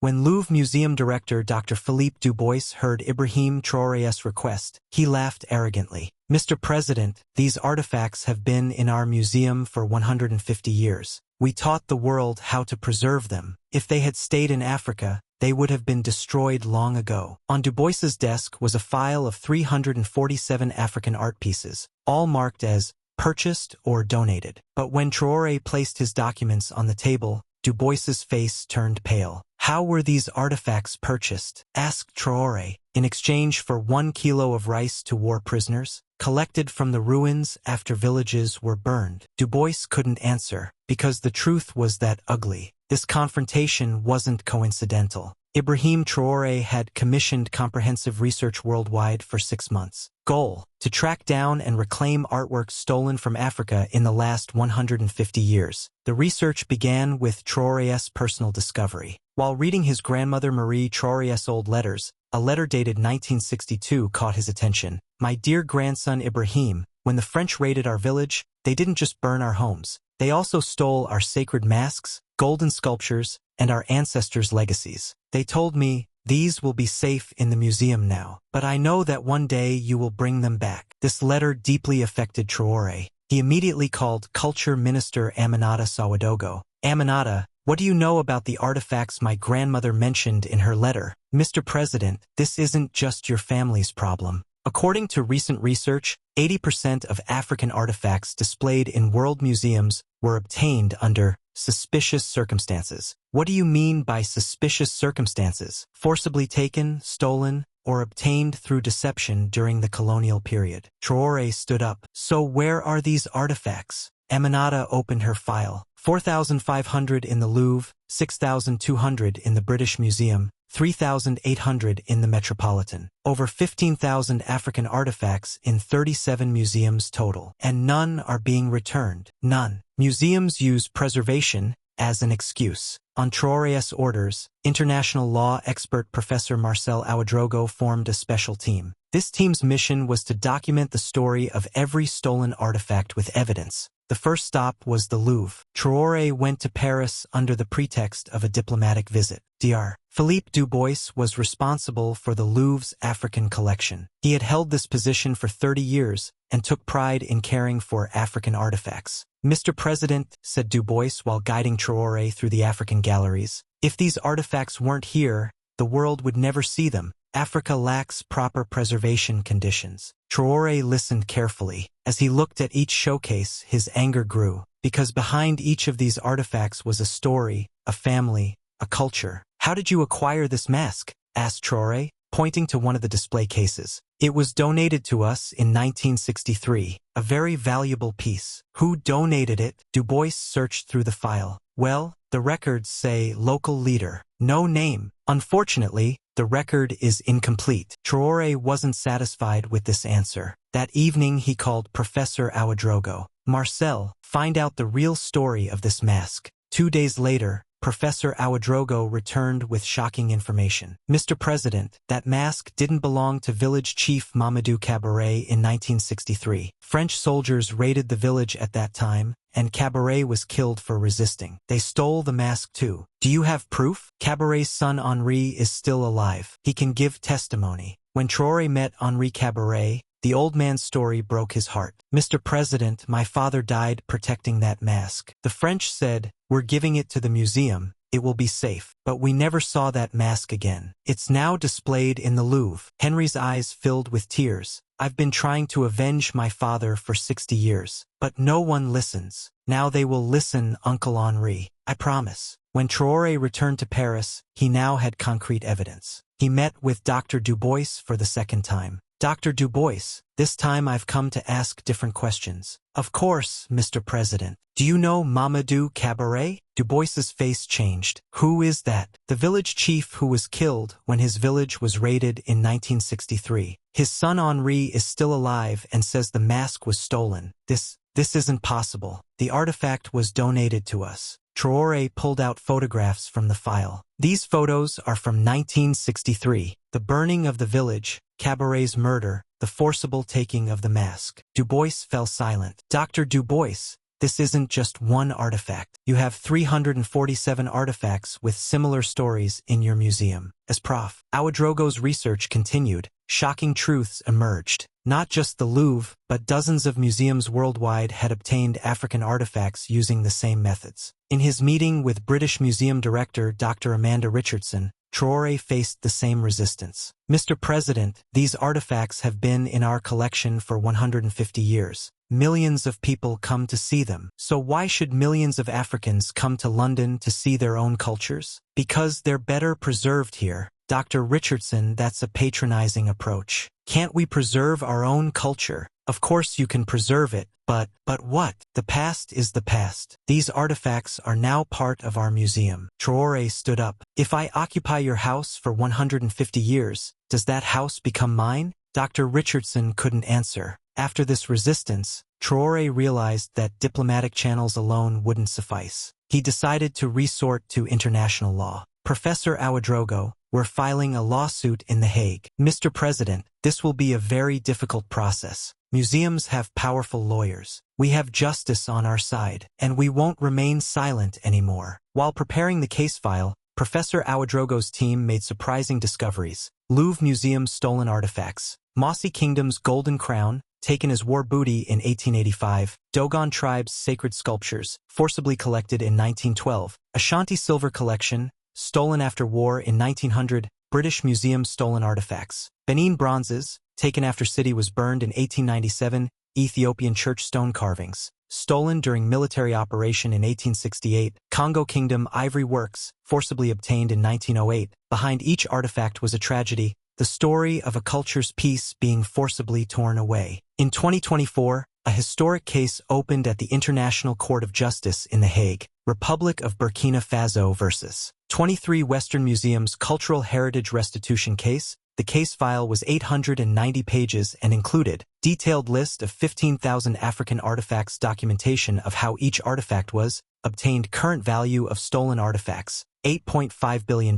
When Louvre Museum director Dr. Philippe Dubois heard Ibrahim Traoré's request, he laughed arrogantly. "Mr. President, these artifacts have been in our museum for 150 years. We taught the world how to preserve them. If they had stayed in Africa, they would have been destroyed long ago." On Dubois's desk was a file of 347 African art pieces, all marked as purchased or donated. But when Traoré placed his documents on the table, Dubois's face turned pale. "How were these artifacts purchased?" asked Traoré. "In exchange for 1 kilo of rice to war prisoners, collected from the ruins after villages were burned." Dubois couldn't answer, because the truth was that ugly. This confrontation wasn't coincidental. Ibrahim Traoré had commissioned comprehensive research worldwide for 6 months. Goal: to track down and reclaim artworks stolen from Africa in the last 150 years. The research began with Traoré's personal discovery. While reading his grandmother Marie Traoré's old letters, a letter dated 1962 caught his attention. "My dear grandson Ibrahim, when the French raided our village, they didn't just burn our homes. They also stole our sacred masks, golden sculptures, and our ancestors' legacies. They told me, 'These will be safe in the museum now, but I know that one day you will bring them back.'" This letter deeply affected Traoré. He immediately called Culture Minister Aminata Sawadogo. "Aminata, what do you know about the artifacts my grandmother mentioned in her letter?" "Mr. President, this isn't just your family's problem. According to recent research, 80% of African artifacts displayed in world museums were obtained under suspicious circumstances." "What do you mean by suspicious circumstances?" "Forcibly taken, stolen, or obtained through deception during the colonial period." Traoré stood up. "So where are these artifacts?" Aminata opened her file. 4,500 in the Louvre, 6,200 in the British Museum, 3,800 in the Metropolitan. Over 15,000 African artifacts in 37 museums total. And none are being returned. None. Museums use preservation as an excuse. On Traoré's orders, international law expert Professor Marcel Ouedraogo formed a special team. This team's mission was to document the story of every stolen artifact with evidence. The first stop was the Louvre. Traoré went to Paris under the pretext of a diplomatic visit. Dr. Philippe Dubois was responsible for the Louvre's African collection. He had held this position for 30 years and took pride in caring for African artifacts. "Mr. President," said Dubois while guiding Traoré through the African galleries, "if these artifacts weren't here, the world would never see them. Africa lacks proper preservation conditions." Traoré listened carefully. As he looked at each showcase, his anger grew, because behind each of these artifacts was a story, a family, a culture. "How did you acquire this mask?" asked Traoré, pointing to one of the display cases. "It was donated to us in 1963, a very valuable piece." "Who donated it?" Dubois searched through the file. "Well, the records say local leader. No name. Unfortunately, the record is incomplete." Traoré wasn't satisfied with this answer. That evening he called Professor Ouedraogo. "Marcel, find out the real story of this mask." 2 days later, Professor Ouedraogo returned with shocking information. "Mr. President, that mask didn't belong to village chief Mamadou Cabaret in 1963. French soldiers raided the village at that time, and Cabaret was killed for resisting. They stole the mask too." "Do you have proof?" "Cabaret's son Henri is still alive. He can give testimony." When Traoré met Henri Cabaret, the old man's story broke his heart. "Mr. President, my father died protecting that mask. The French said, 'We're giving it to the museum. It will be safe.' But we never saw that mask again. It's now displayed in the Louvre." Henry's eyes filled with tears. "I've been trying to avenge my father for 60 years. But no one listens. Now they will listen, Uncle Henri. I promise." When Traoré returned to Paris, he now had concrete evidence. He met with Dr. Dubois for the second time. "Dr. Dubois, this time I've come to ask different questions." "Of course, Mr. President. Do you know Mamadou Cabaret?" Dubois's face changed. "Who is that?" "The village chief who was killed when his village was raided in 1963. His son Henri is still alive and says the mask was stolen. This isn't possible. The artifact was donated to us." Traoré pulled out photographs from the file. "These photos are from 1963. The burning of the village, Cabaret's murder, the forcible taking of the mask." Dubois fell silent. "Dr. Dubois, this isn't just one artifact. You have 347 artifacts with similar stories in your museum. As Prof. Ouedraogo's research continued, shocking truths emerged. Not just the Louvre, but dozens of museums worldwide had obtained African artifacts using the same methods. In his meeting with British Museum Director Dr. Amanda Richardson, Traoré faced the same resistance. Mr. President, these artifacts have been in our collection for 150 years. Millions of people come to see them. So why should millions of Africans come to London to see their own cultures? Because they're better preserved here. Dr. Richardson, that's a patronizing approach. Can't we preserve our own culture? Of course you can preserve it, but what? The past is the past. These artifacts are now part of our museum. Traoré stood up. If I occupy your house for 150 years, does that house become mine? Dr. Richardson couldn't answer. After this resistance, Traoré realized that diplomatic channels alone wouldn't suffice. He decided to resort to international law. Professor Ouedraogo, we're filing a lawsuit in The Hague. Mr. President, this will be a very difficult process. Museums have powerful lawyers. We have justice on our side, and we won't remain silent anymore. While preparing the case file, Professor Ouedraogo's team made surprising discoveries. Louvre Museum's stolen artifacts, Mossy Kingdom's golden crown, taken as war booty in 1885, Dogon tribe's sacred sculptures, forcibly collected in 1912, Ashanti silver collection, stolen after war in 1900, British Museum stolen artifacts, Benin bronzes, taken after city was burned in 1897, Ethiopian church stone carvings, stolen during military operation in 1868, Congo Kingdom ivory works, forcibly obtained in 1908. Behind each artifact was a tragedy, the story of a culture's peace being forcibly torn away. In 2024, a historic case opened at the International Court of Justice in The Hague, Republic of Burkina Faso vs. 23 Western Museums Cultural Heritage Restitution Case. The case file was 890 pages and included detailed list of 15,000 African artifacts, documentation of how each artifact was obtained, current value of stolen artifacts, $8.5 billion,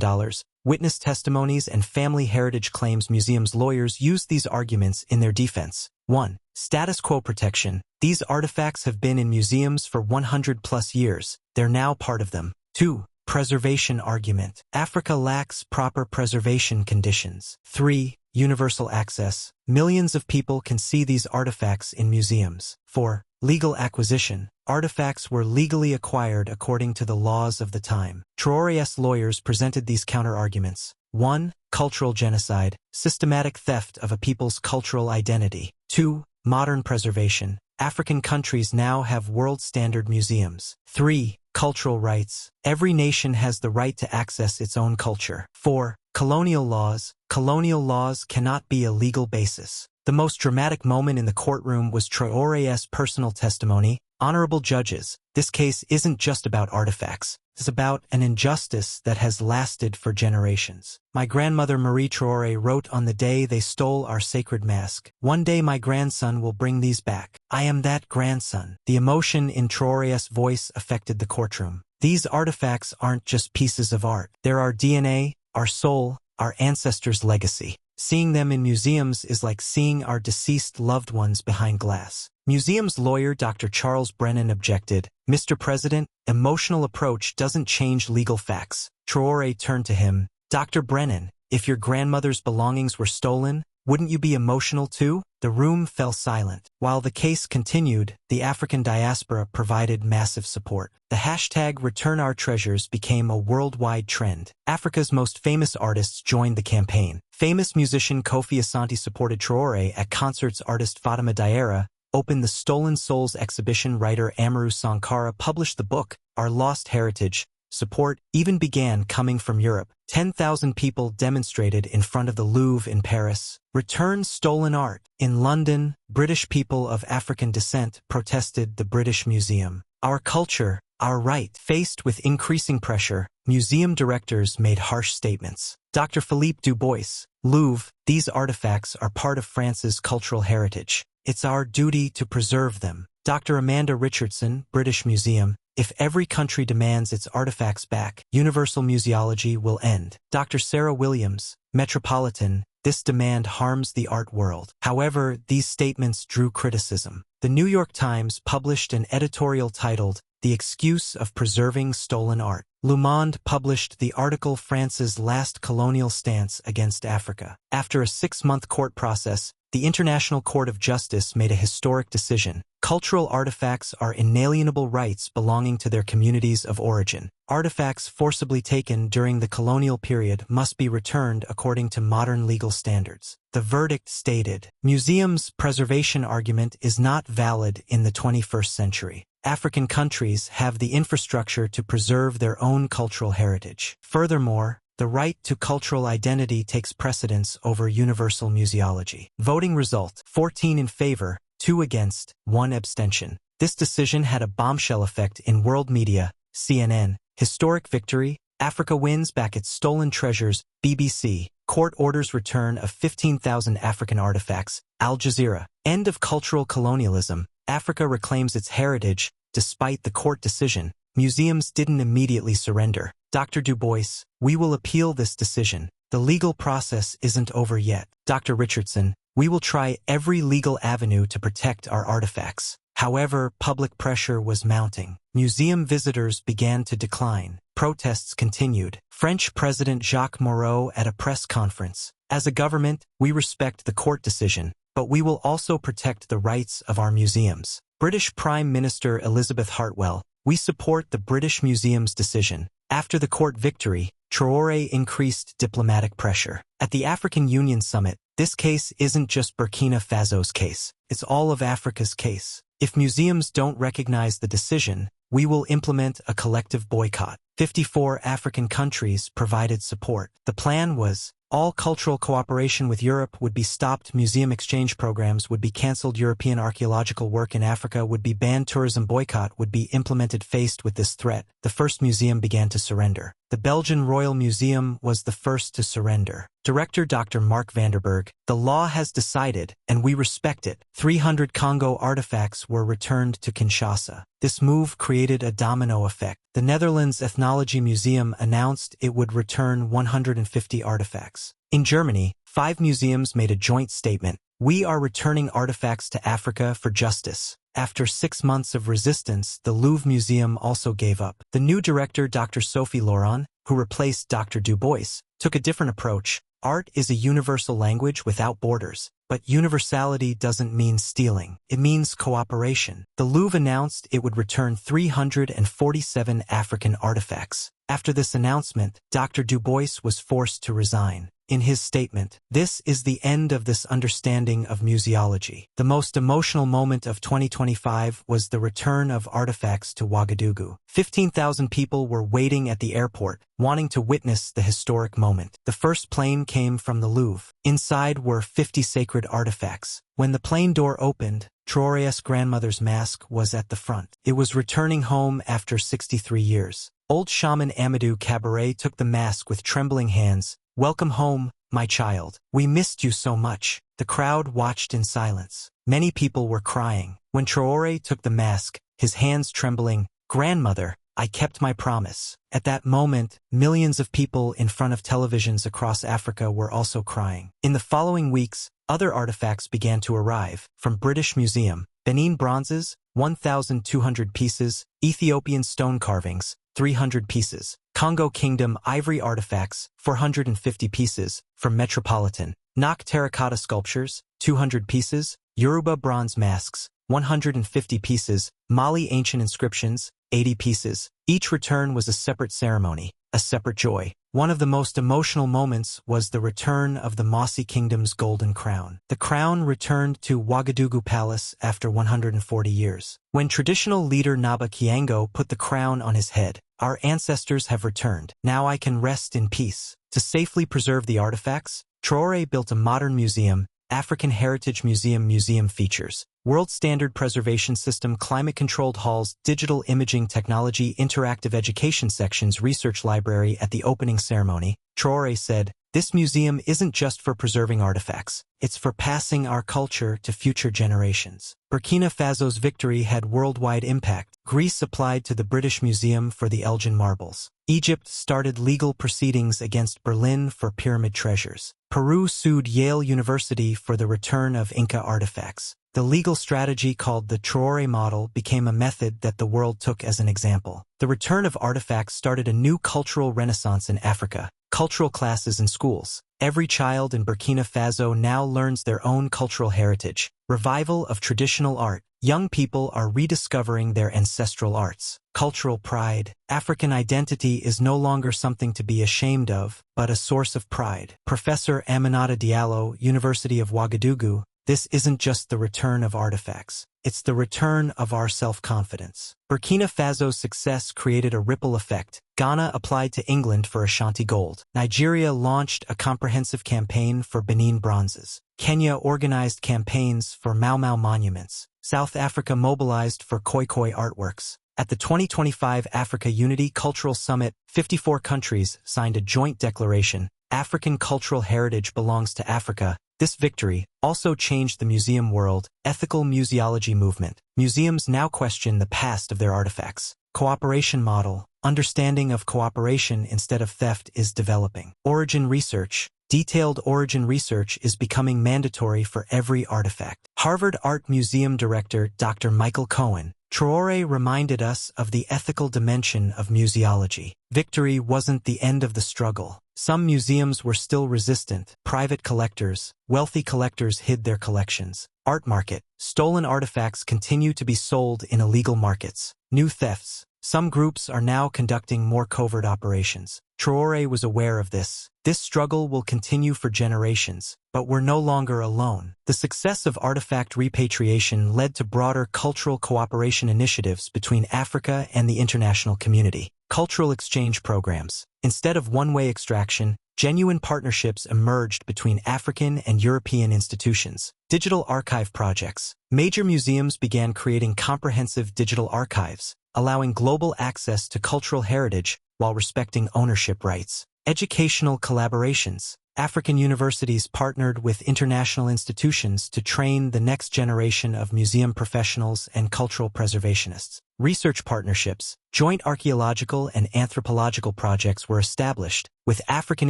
witness testimonies and family heritage claims. Museums lawyers used these arguments in their defense. 1. Status quo protection. These artifacts have been in museums for 100+ years. They're now part of them. 2. Preservation argument. Africa lacks proper preservation conditions. 3. Universal access. Millions of people can see these artifacts in museums. 4. Legal acquisition. Artifacts were legally acquired according to the laws of the time. Traoré's lawyers presented these counter-arguments. 1. Cultural genocide. Systematic theft of a people's cultural identity. 2. Modern preservation. African countries now have world-standard museums. 3. Cultural rights. Every nation has the right to access its own culture. 4. Colonial laws. Colonial laws cannot be a legal basis. The most dramatic moment in the courtroom was Traoré's personal testimony. Honorable judges, this case isn't just about artifacts. It's about an injustice that has lasted for generations. My grandmother Marie Traoré wrote on the day they stole our sacred mask, "One day my grandson will bring these back. I am that grandson." The emotion in Traoré's voice affected the courtroom. These artifacts aren't just pieces of art. They're our DNA, our soul, our ancestors' legacy. Seeing them in museums is like seeing our deceased loved ones behind glass. Museum's lawyer Dr. Charles Brennan objected, "Mr. President, emotional approach doesn't change legal facts." Traoré turned to him, "Dr. Brennan, if your grandmother's belongings were stolen, wouldn't you be emotional too?" The room fell silent. While the case continued, the African diaspora provided massive support. The hashtag #ReturnOurTreasures became a worldwide trend. Africa's most famous artists joined the campaign. Famous musician Kofi Asante supported Traoré at concerts. Artist Fatima Diarra opened the Stolen Souls exhibition. Writer Amaru Sankara published the book, Our Lost Heritage. Support even began coming from Europe. 10,000 people demonstrated in front of the Louvre in Paris. Return stolen art. In London, British people of African descent protested the British Museum. Our culture, our right. Faced with increasing pressure, museum directors made harsh statements. Dr. Philippe Dubois, Louvre, these artifacts are part of France's cultural heritage. It's our duty to preserve them. Dr. Amanda Richardson, British Museum, if every country demands its artifacts back, universal museology will end. Dr. Sarah Williams, Metropolitan, This demand harms the art world. However, these statements drew criticism. The New York Times published an editorial titled, "The Excuse of Preserving Stolen Art." Le Monde published the article "France's Last Colonial Stance Against Africa." After a 6-month court process, the International Court of Justice made a historic decision. Cultural artifacts are inalienable rights belonging to their communities of origin. Artifacts forcibly taken during the colonial period must be returned according to modern legal standards. The verdict stated, "Museums' preservation argument is not valid in the 21st century. African countries have the infrastructure to preserve their own cultural heritage. Furthermore, the right to cultural identity takes precedence over universal museology." Voting result: 14 in favor, 2 against, 1 abstention. This decision had a bombshell effect in world media. CNN, "Historic victory, Africa wins back its stolen treasures." BBC, "Court orders return of 15,000 African artifacts." Al Jazeera, "End of cultural colonialism, Africa reclaims its heritage." Despite the court decision, museums didn't immediately surrender. Dr. Dubois, "We will appeal this decision. The legal process isn't over yet." Dr. Richardson, "We will try every legal avenue to protect our artifacts." However, public pressure was mounting. Museum visitors began to decline. Protests continued. French President Jacques Moreau at a press conference, "As a government, we respect the court decision, but we will also protect the rights of our museums." British Prime Minister Elizabeth Hartwell, "We support the British Museum's decision." After the court victory, Traoré increased diplomatic pressure. At the African Union Summit, "This case isn't just Burkina Faso's case, it's all of Africa's case. If museums don't recognize the decision, we will implement a collective boycott." 54 African countries provided support. The plan was, all cultural cooperation with Europe would be stopped, museum exchange programs would be cancelled, European archaeological work in Africa would be banned, tourism boycott would be implemented. Faced with this threat, the first museum began to surrender. The Belgian Royal Museum was the first to surrender. Director Dr. Mark Vanderberg, "The law has decided, and we respect it." 300 Congo artifacts were returned to Kinshasa. This move created a domino effect. The Netherlands Ethnology Museum announced it would return 150 artifacts. In Germany, 5 museums made a joint statement, "We are returning artifacts to Africa for justice." After 6 months of resistance, the Louvre Museum also gave up. The new director, Dr. Sophie Laurent, who replaced Dr. Dubois, took a different approach. "Art is a universal language without borders. But universality doesn't mean stealing. It means cooperation." The Louvre announced it would return 347 African artifacts. After this announcement, Dr. Dubois was forced to resign. In his statement, "This is the end of this understanding of museology." The most emotional moment of 2025 was the return of artifacts to Ouagadougou. 15,000 people were waiting at the airport, wanting to witness the historic moment. The first plane came from the Louvre. Inside were 50 sacred artifacts. When the plane door opened, Traoré's grandmother's mask was at the front. It was returning home after 63 years. Old shaman Amadou Cabaret took the mask with trembling hands. "Welcome home, my child. We missed you so much." The crowd watched in silence. Many people were crying. When Traoré took the mask, his hands trembling, "Grandmother, I kept my promise." At that moment, millions of people in front of televisions across Africa were also crying. In the following weeks, other artifacts began to arrive. From British Museum, Benin bronzes, 1,200 pieces, Ethiopian stone carvings, 300 pieces, Congo Kingdom ivory artifacts, 450 pieces, from Metropolitan, Nok terracotta sculptures, 200 pieces, Yoruba bronze masks, 150 pieces, Mali ancient inscriptions, 80 pieces. Each return was a separate ceremony, a separate joy. One of the most emotional moments was the return of the Mossi Kingdom's golden crown. The crown returned to Ouagadougou Palace after 140 years. When traditional leader Naba Kiango put the crown on his head, "Our ancestors have returned. Now I can rest in peace." To safely preserve the artifacts, Traoré built a modern museum, African Heritage Museum features world standard preservation system, climate-controlled halls, digital imaging technology, interactive education sections, research library. At the opening ceremony, Traoré said, This museum isn't just for preserving artifacts, it's for passing our culture to future generations. Burkina Faso's victory had worldwide impact. Greece applied to the British Museum for the Elgin marbles. Egypt started legal proceedings against Berlin for pyramid treasures. Peru sued Yale University for the return of Inca artifacts. The legal strategy called the Traoré model became a method that the world took as an example. The return of artifacts started a new cultural renaissance in Africa. Cultural classes in schools. Every child in Burkina Faso now learns their own cultural heritage. Revival of traditional art. Young people are rediscovering their ancestral arts. Cultural pride. African identity is no longer something to be ashamed of, but a source of pride. Professor Aminata Diallo, University of Ouagadougou. This isn't just the return of artifacts. It's the return of our self-confidence. Burkina Faso's success created a ripple effect. Ghana applied to England for Ashanti gold. Nigeria launched a comprehensive campaign for Benin bronzes. Kenya organized campaigns for Mau Mau monuments. South Africa mobilized for Khoi Khoi artworks. At the 2025 Africa Unity Cultural Summit, 54 countries signed a joint declaration. African cultural heritage belongs to Africa. This victory also changed the museum world. Ethical museology movement. Museums now question the past of their artifacts. Cooperation model. Understanding of cooperation instead of theft is developing. Origin research. Detailed origin research is becoming mandatory for every artifact. Harvard Art Museum Director Dr. Michael Cohen. Traoré reminded us of the ethical dimension of museology. Victory wasn't the end of the struggle. Some museums were still resistant. Private collectors, wealthy collectors hid their collections. Art market. Stolen artifacts continue to be sold in illegal markets. New thefts. Some groups are now conducting more covert operations. Traoré was aware of this. This struggle will continue for generations, but we're no longer alone. The success of artifact repatriation led to broader cultural cooperation initiatives between Africa and the international community. Cultural exchange programs. Instead of one-way extraction, genuine partnerships emerged between African and European institutions. Digital archive projects. Major museums began creating comprehensive digital archives, allowing global access to cultural heritage while respecting ownership rights. Educational collaborations. African universities partnered with international institutions to train the next generation of museum professionals and cultural preservationists. Research partnerships. Joint archaeological and anthropological projects were established, with African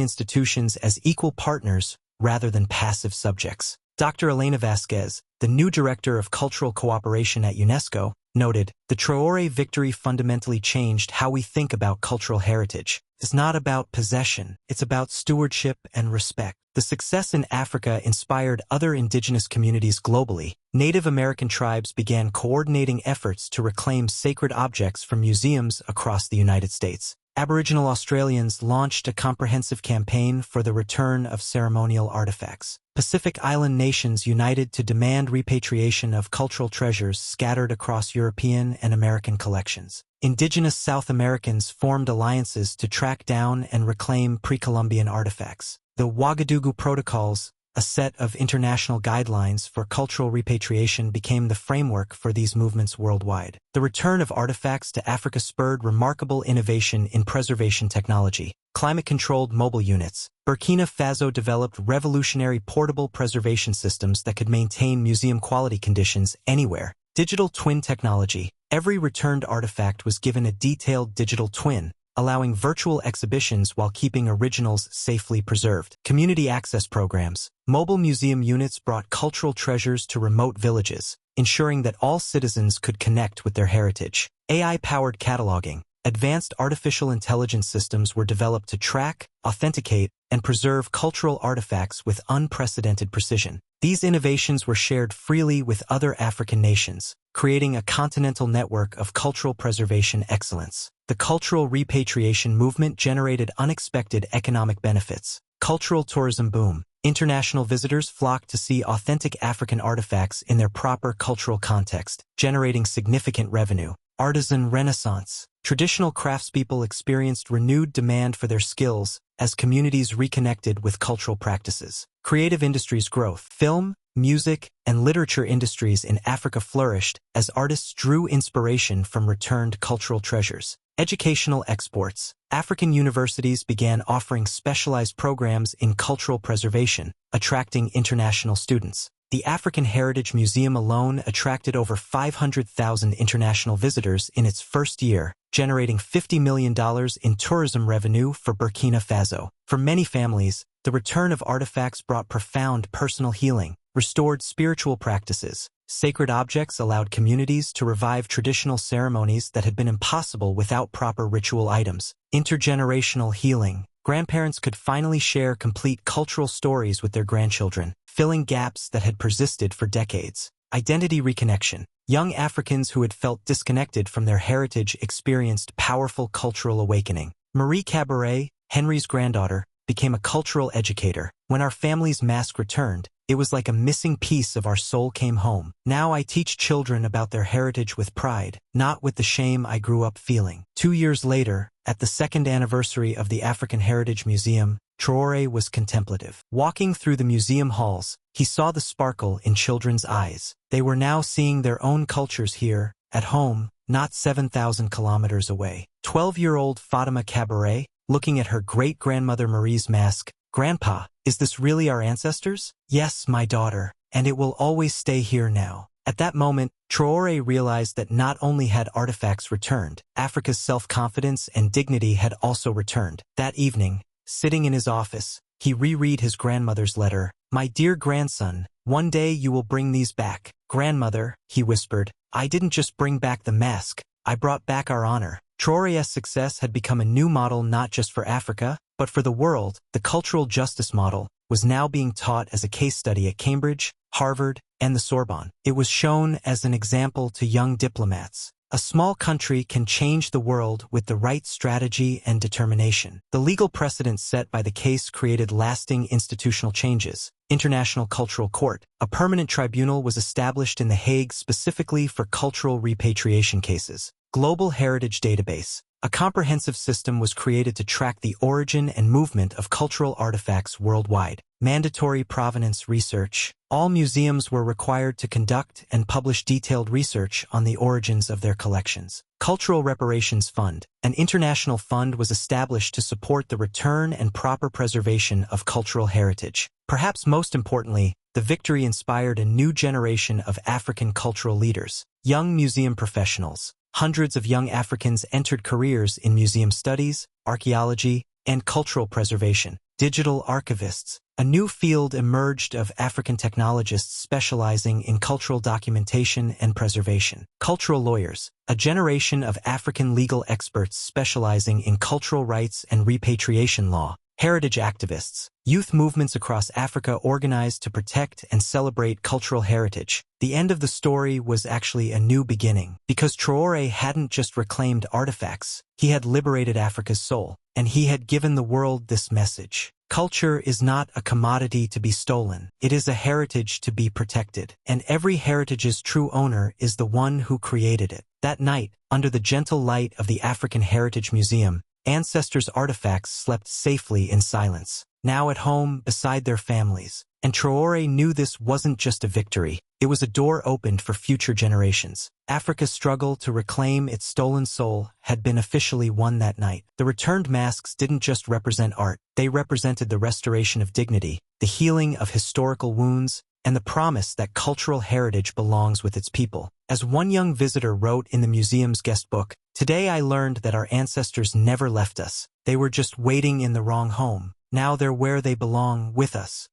institutions as equal partners rather than passive subjects. Dr. Elena Vasquez, the new director of cultural cooperation at UNESCO, noted, "The Traoré victory fundamentally changed how we think about cultural heritage. It's not about possession, it's about stewardship and respect." The success in Africa inspired other indigenous communities globally. Native American tribes began coordinating efforts to reclaim sacred objects from museums across the United States. Aboriginal Australians launched a comprehensive campaign for the return of ceremonial artifacts. Pacific Island nations united to demand repatriation of cultural treasures scattered across European and American collections. Indigenous South Americans formed alliances to track down and reclaim pre-Columbian artifacts. The Ouagadougou Protocols, a set of international guidelines for cultural repatriation, became the framework for these movements worldwide. The return of artifacts to Africa spurred remarkable innovation in preservation technology. Climate-controlled mobile units. Burkina Faso developed revolutionary portable preservation systems that could maintain museum-quality conditions anywhere. Digital twin technology. Every returned artifact was given a detailed digital twin, allowing virtual exhibitions while keeping originals safely preserved. Community access programs. Mobile museum units brought cultural treasures to remote villages, ensuring that all citizens could connect with their heritage. AI-powered cataloging. Advanced artificial intelligence systems were developed to track, authenticate, and preserve cultural artifacts with unprecedented precision. These innovations were shared freely with other African nations, creating a continental network of cultural preservation excellence. The cultural repatriation movement generated unexpected economic benefits. Cultural tourism boom. International visitors flocked to see authentic African artifacts in their proper cultural context, generating significant revenue. Artisan Renaissance. Traditional craftspeople experienced renewed demand for their skills as communities reconnected with cultural practices. Creative industries growth. Film, music, and literature industries in Africa flourished as artists drew inspiration from returned cultural treasures. Educational exports. African universities began offering specialized programs in cultural preservation, attracting international students. The African Heritage Museum alone attracted over 500,000 international visitors in its first year, generating $50 million in tourism revenue for Burkina Faso. For many families, the return of artifacts brought profound personal healing, restored spiritual practices. Sacred objects allowed communities to revive traditional ceremonies that had been impossible without proper ritual items. Intergenerational healing. Grandparents could finally share complete cultural stories with their grandchildren, filling gaps that had persisted for decades. Identity reconnection. Young Africans who had felt disconnected from their heritage experienced powerful cultural awakening. Marie Cabaret, Henry's granddaughter, became a cultural educator. When our family's mask returned, it was like a missing piece of our soul came home. Now I teach children about their heritage with pride, not with the shame I grew up feeling. 2 years later, at the second anniversary of the African Heritage Museum, Traoré was contemplative. Walking through the museum halls, he saw the sparkle in children's eyes. They were now seeing their own cultures here, at home, not 7,000 kilometers away. 12-year-old Fatima Cabaret, looking at her great-grandmother Marie's mask, "Grandpa, is this really our ancestors?" "Yes, my daughter, and it will always stay here now." At that moment, Traoré realized that not only had artifacts returned, Africa's self-confidence and dignity had also returned. That evening, sitting in his office, he reread his grandmother's letter. "My dear grandson, one day you will bring these back." "Grandmother," he whispered, "I didn't just bring back the mask, I brought back our honor." Traoré's success had become a new model not just for Africa, but for the world. The cultural justice model was now being taught as a case study at Cambridge, Harvard, and the Sorbonne. It was shown as an example to young diplomats. A small country can change the world with the right strategy and determination. The legal precedent set by the case created lasting institutional changes. International Cultural Court. A permanent tribunal was established in The Hague specifically for cultural repatriation cases. Global Heritage Database. A comprehensive system was created to track the origin and movement of cultural artifacts worldwide. Mandatory provenance research. All museums were required to conduct and publish detailed research on the origins of their collections. Cultural Reparations Fund. An international fund was established to support the return and proper preservation of cultural heritage. Perhaps most importantly, the victory inspired a new generation of African cultural leaders, young museum professionals. Hundreds of young Africans entered careers in museum studies, archaeology, and cultural preservation. Digital archivists. A new field emerged of African technologists specializing in cultural documentation and preservation. Cultural lawyers. A generation of African legal experts specializing in cultural rights and repatriation law. Heritage activists. Youth movements across Africa organized to protect and celebrate cultural heritage. The end of the story was actually a new beginning, because Traoré hadn't just reclaimed artifacts, he had liberated Africa's soul, and he had given the world this message. Culture is not a commodity to be stolen. It is a heritage to be protected, and every heritage's true owner is the one who created it. That night, under the gentle light of the African Heritage Museum, ancestors' artifacts slept safely in silence, now at home beside their families. And Traoré knew this wasn't just a victory, it was a door opened for future generations. Africa's struggle to reclaim its stolen soul had been officially won that night. The returned masks didn't just represent art, they represented the restoration of dignity, the healing of historical wounds, and the promise that cultural heritage belongs with its people. As one young visitor wrote in the museum's guest book, "Today I learned that our ancestors never left us. They were just waiting in the wrong home. Now they're where they belong, with us."